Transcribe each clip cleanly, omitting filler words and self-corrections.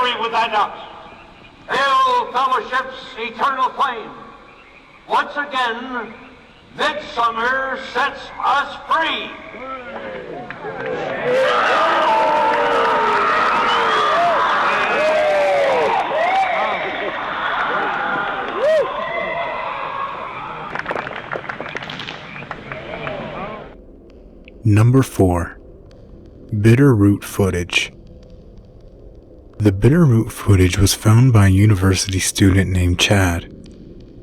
weary with thy doubts. Hail, fellowship's eternal flame. Once again, midsummer sets us free. Number 4. Bitterroot footage. The Bitterroot footage was found by a university student named Chad.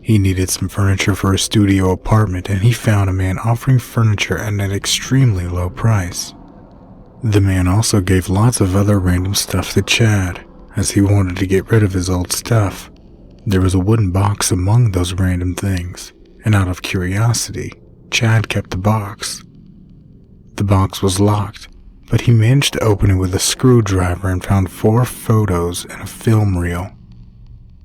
He needed some furniture for a studio apartment, and he found a man offering furniture at an extremely low price. The man also gave lots of other random stuff to Chad, as he wanted to get rid of his old stuff. There was a wooden box among those random things, and out of curiosity, Chad kept the box. The box was locked, but he managed to open it with a screwdriver and found 4 photos and a film reel.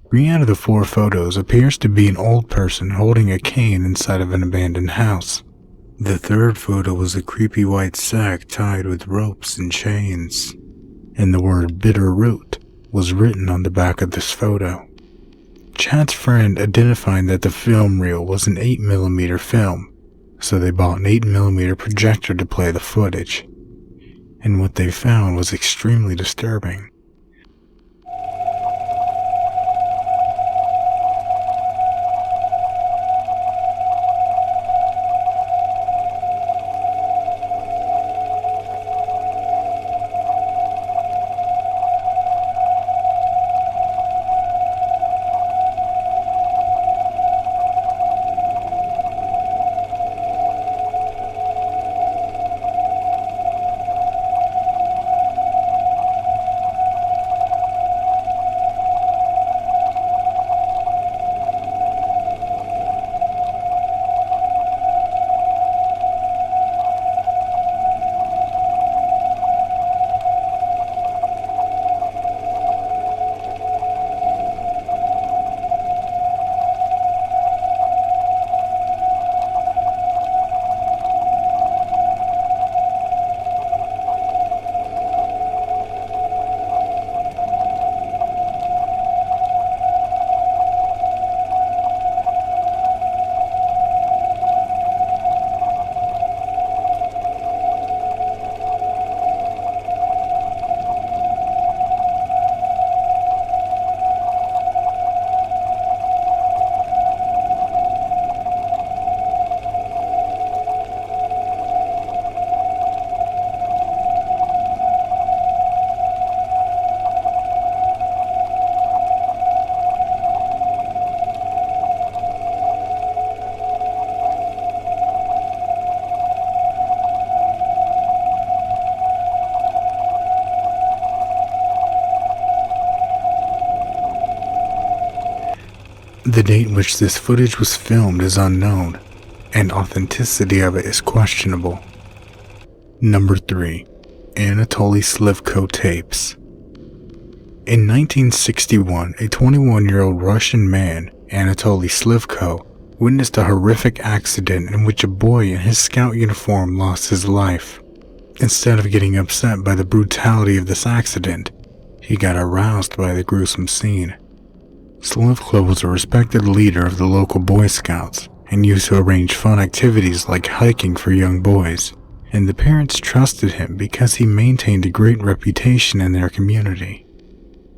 3 out of the 4 photos appears to be an old person holding a cane inside of an abandoned house. The 3rd photo was a creepy white sack tied with ropes and chains, and the word Bitterroot was written on the back of this photo. Chad's friend identified that the film reel was an 8mm film, so they bought an 8mm projector to play the footage, and what they found was extremely disturbing. The date in which this footage was filmed is unknown, and authenticity of it is questionable. Number 3. Anatoly Slivko tapes. In 1961, a 21-year-old Russian man, Anatoly Slivko, witnessed a horrific accident in which a boy in his scout uniform lost his life. Instead of getting upset by the brutality of this accident, he got aroused by the gruesome scene. Slivko was a respected leader of the local Boy Scouts and used to arrange fun activities like hiking for young boys, and the parents trusted him because he maintained a great reputation in their community.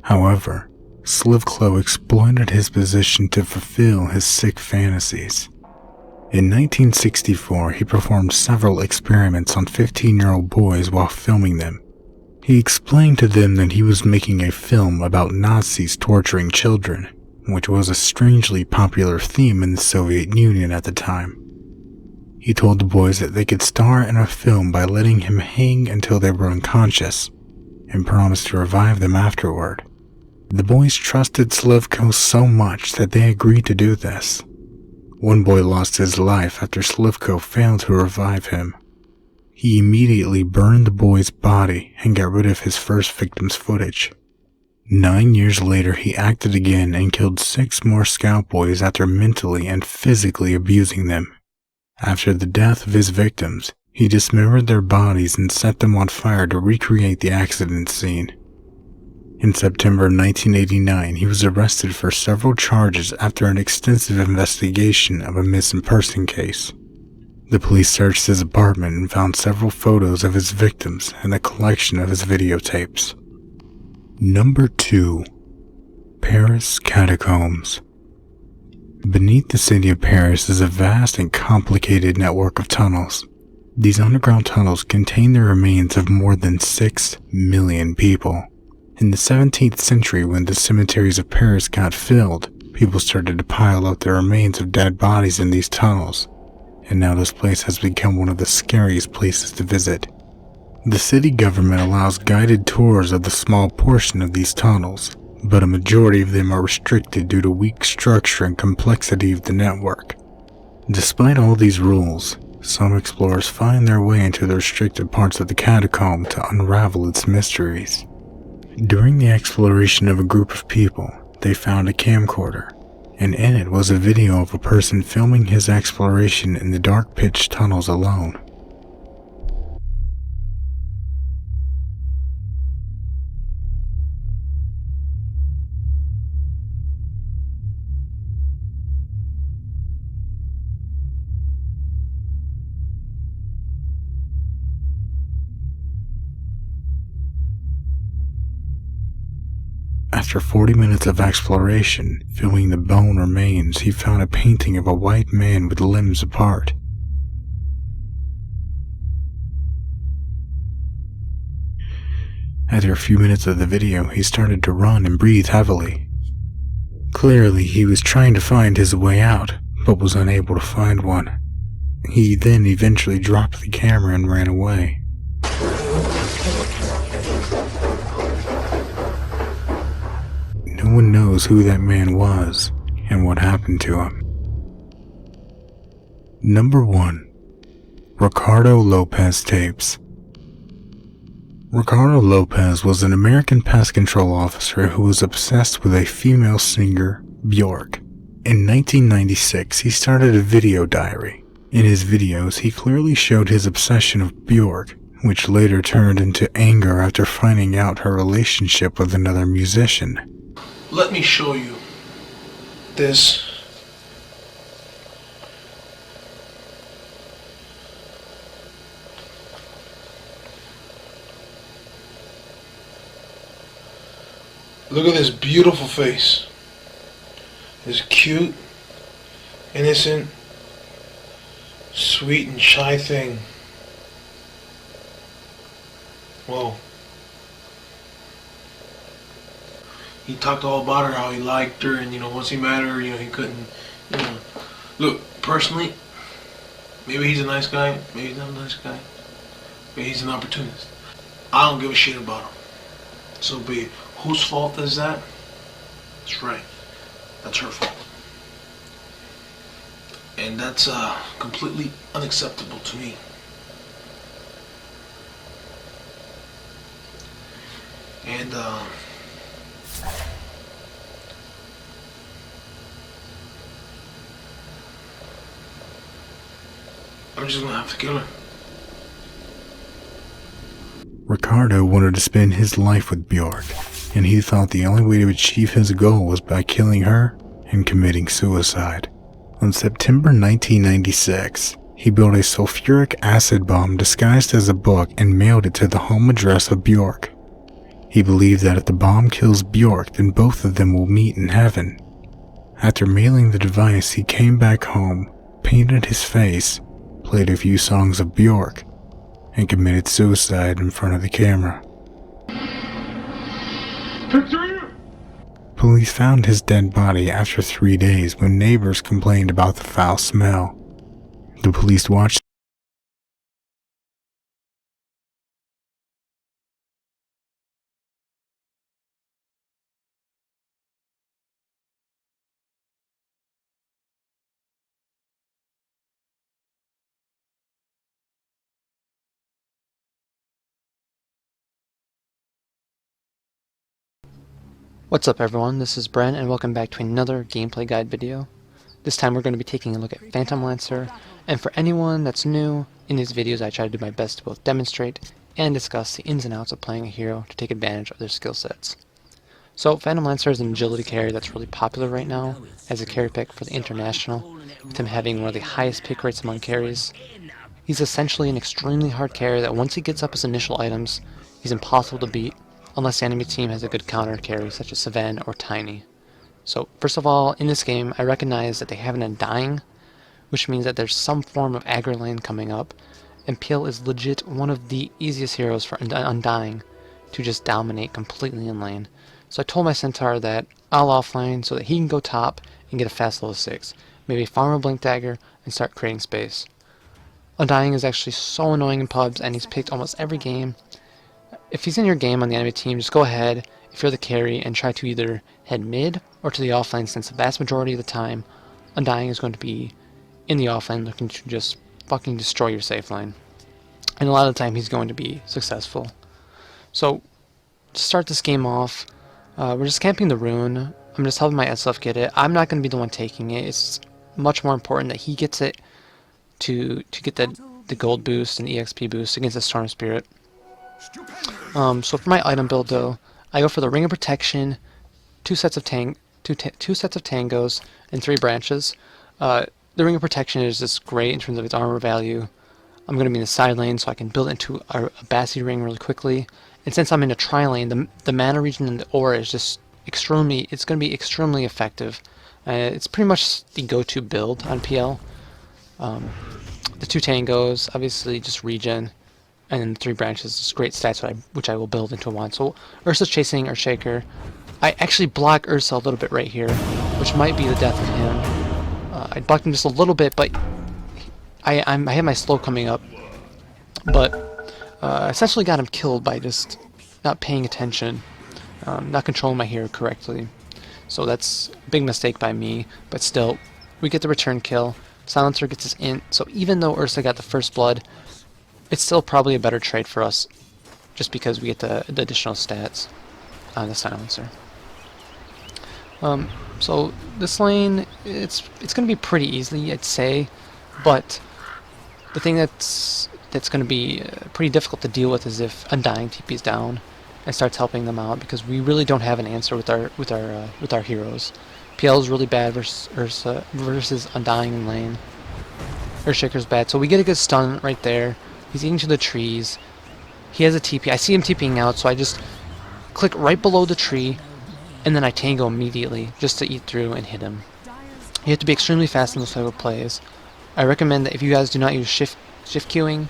However, Slivko exploited his position to fulfill his sick fantasies. In 1964, he performed several experiments on 15-year-old boys while filming them. He explained to them that he was making a film about Nazis torturing children, which was a strangely popular theme in the Soviet Union at the time. He told the boys that they could star in a film by letting him hang until they were unconscious, and promised to revive them afterward. The boys trusted Slivko so much that they agreed to do this. One boy lost his life after Slivko failed to revive him. He immediately burned the boy's body and got rid of his first victim's footage. 9 years later, he acted again and killed 6 more scout boys after mentally and physically abusing them. After the death of his victims, he dismembered their bodies and set them on fire to recreate the accident scene. In September 1989, he was arrested for several charges after an extensive investigation of a missing person case. The police searched his apartment and found several photos of his victims and a collection of his videotapes. Number 2. Paris Catacombs. Beneath the city of Paris is a vast and complicated network of tunnels. These underground tunnels contain the remains of more than 6 million people. In the 17th century, when the cemeteries of Paris got filled, people started to pile up the remains of dead bodies in these tunnels, and now this place has become one of the scariest places to visit. The city government allows guided tours of the small portion of these tunnels, but a majority of them are restricted due to weak structure and complexity of the network. Despite all these rules, some explorers find their way into the restricted parts of the catacomb to unravel its mysteries. During the exploration of a group of people, they found a camcorder, and in it was a video of a person filming his exploration in the dark pitch tunnels alone. After 40 minutes of exploration, filming the bone remains, he found a painting of a white man with limbs apart. After a few minutes of the video, he started to run and breathe heavily. Clearly, he was trying to find his way out, but was unable to find one. He then eventually dropped the camera and ran away. No one knows who that man was and what happened to him. Number 1. Ricardo Lopez tapes. Ricardo Lopez was an American pest control officer who was obsessed with a female singer, Bjork. In 1996, he started a video diary. In his videos, he clearly showed his obsession of Bjork, which later turned into anger after finding out her relationship with another musician. Let me show you this. Look at this beautiful face. This cute, innocent, sweet and shy thing. Whoa. He talked all about her, how he liked her, and once he met her, he couldn't, Look, personally, maybe he's a nice guy, maybe he's not a nice guy, maybe he's an opportunist. I don't give a shit about him. So be it. Whose fault is that? That's right. That's her fault. And that's completely unacceptable to me. And I'm just gonna have to kill her. Ricardo wanted to spend his life with Bjork, and he thought the only way to achieve his goal was by killing her and committing suicide. On September 1996, he built a sulfuric acid bomb disguised as a book and mailed it to the home address of Bjork. He believed that if the bomb kills Bjork, then both of them will meet in heaven. After mailing the device, he came back home, painted his face, played a few songs of Bjork, and committed suicide in front of the camera. Police found his dead body after 3 days when neighbors complained about the foul smell. The police watched What's up everyone, this is Brent and welcome back to another gameplay guide video. This time we're going to be taking a look at Phantom Lancer, and for anyone that's new, in these videos I try to do my best to both demonstrate and discuss the ins and outs of playing a hero to take advantage of their skill sets. So Phantom Lancer is an agility carry that's really popular right now as a carry pick for the International, with him having one of the highest pick rates among carries. He's essentially an extremely hard carry that once he gets up his initial items, he's impossible to beat unless the enemy team has a good counter carry such as Savan or Tiny. So first of all, in this game, I recognize that they have an Undying, which means that there's some form of aggro lane coming up, and Peel is legit one of the easiest heroes for Undying to just dominate completely in lane. So I told my Centaur that I'll offlane so that he can go top and get a fast level 6, maybe farm a Blink Dagger and start creating space. Undying is actually so annoying in pubs, and he's picked almost every game. If he's in your game on the enemy team, just go ahead, if you're the carry, and try to either head mid or to the offlane, since the vast majority of the time, Undying is going to be in the offlane looking to just fucking destroy your safe line. And a lot of the time he's going to be successful. So, to start this game off, we're just camping the rune. I'm just helping my SF get it. I'm not going to be the one taking it. It's much more important that he gets it to get the gold boost and EXP boost against the Storm Spirit. So for my item build though, I go for the Ring of Protection, two sets of tangos, and 3 branches. The Ring of Protection is just great in terms of its armor value. I'm going to be in the side lane so I can build into a Bassi ring really quickly. And since I'm in a tri-lane, the mana regen and the aura is just it's going to be extremely effective. It's pretty much the go-to build on PL. The 2 tangos, obviously just regen, and then the 3 branches, just great stats which I will build into one. So Ursa's chasing Earthshaker. I actually block Ursa a little bit right here, which might be the death of him. I blocked him just a little bit, but I have my slow coming up. But essentially got him killed by just not paying attention, not controlling my hero correctly. So that's a big mistake by me, but still, we get the return kill. Silencer gets his int, so even though Ursa got the first blood, it's still probably a better trade for us, just because we get the additional stats on the Silencer. So this lane, it's going to be pretty easy, I'd say, but the thing that's going to be pretty difficult to deal with is if Undying TP's down and starts helping them out, because we really don't have an answer with our heroes. PL is really bad versus Ursa versus Undying in lane. Earthshaker's bad, so we get a good stun right there. He's eating to the trees. He has a TP. I see him TPing out, so I just click right below the tree, and then I tango immediately just to eat through and hit him. You have to be extremely fast in those type of plays. I recommend that if you guys do not use shift queuing,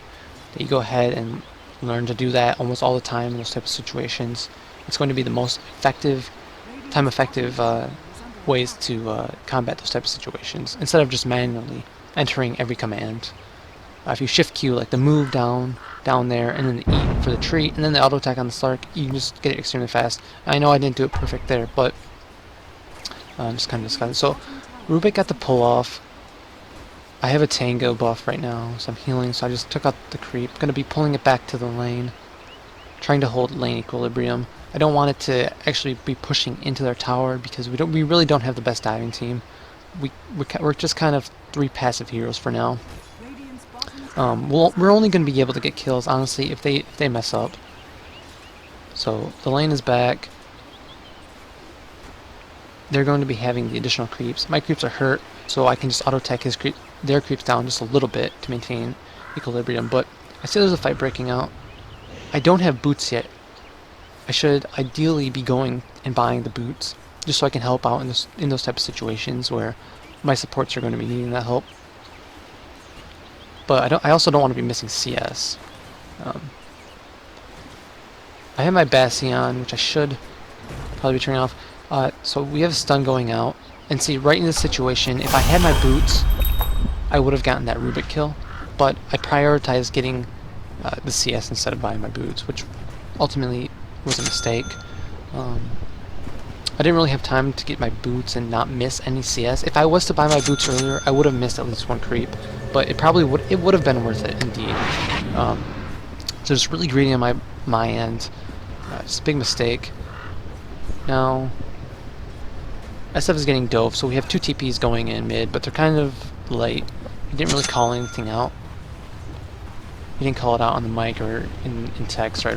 that you go ahead and learn to do that almost all the time in those type of situations. It's going to be the most effective, time-effective ways to combat those type of situations, instead of just manually entering every command. If you shift queue, like the move down there, and then the E for the tree, and then the auto attack on the Slark, you can just get it extremely fast. I know I didn't do it perfect there, but just kind of discussing. So Rubik got the pull off. I have a Tango buff right now, so I'm healing, so I just took out the creep. Going to be pulling it back to the lane, trying to hold lane equilibrium. I don't want it to actually be pushing into their tower, because we really don't have the best diving team. We're just kind of 3 passive heroes for now. We're only going to be able to get kills, honestly, if they mess up. So the lane is back. They're going to be having the additional creeps. My creeps are hurt, so I can just auto attack their creeps down just a little bit to maintain equilibrium. But I see there's a fight breaking out. I don't have boots yet. I should ideally be going and buying the boots, just so I can help out in those type of situations where my supports are going to be needing that help. But I also don't want to be missing CS. I have my Bastion, which I should probably be turning off. So we have a stun going out, and see, right in this situation, if I had my boots, I would have gotten that Rubik kill, but I prioritized getting the CS instead of buying my boots, which ultimately was a mistake. I didn't really have time to get my boots and not miss any CS. If I was to buy my boots earlier, I would have missed at least 1 creep, but it would have been worth it indeed. So just really greedy on my end. Just a big mistake. Now SF is getting dove, so we have 2 TPs going in mid, but they're kind of late. He didn't really call anything out. He didn't call it out on the mic or in text right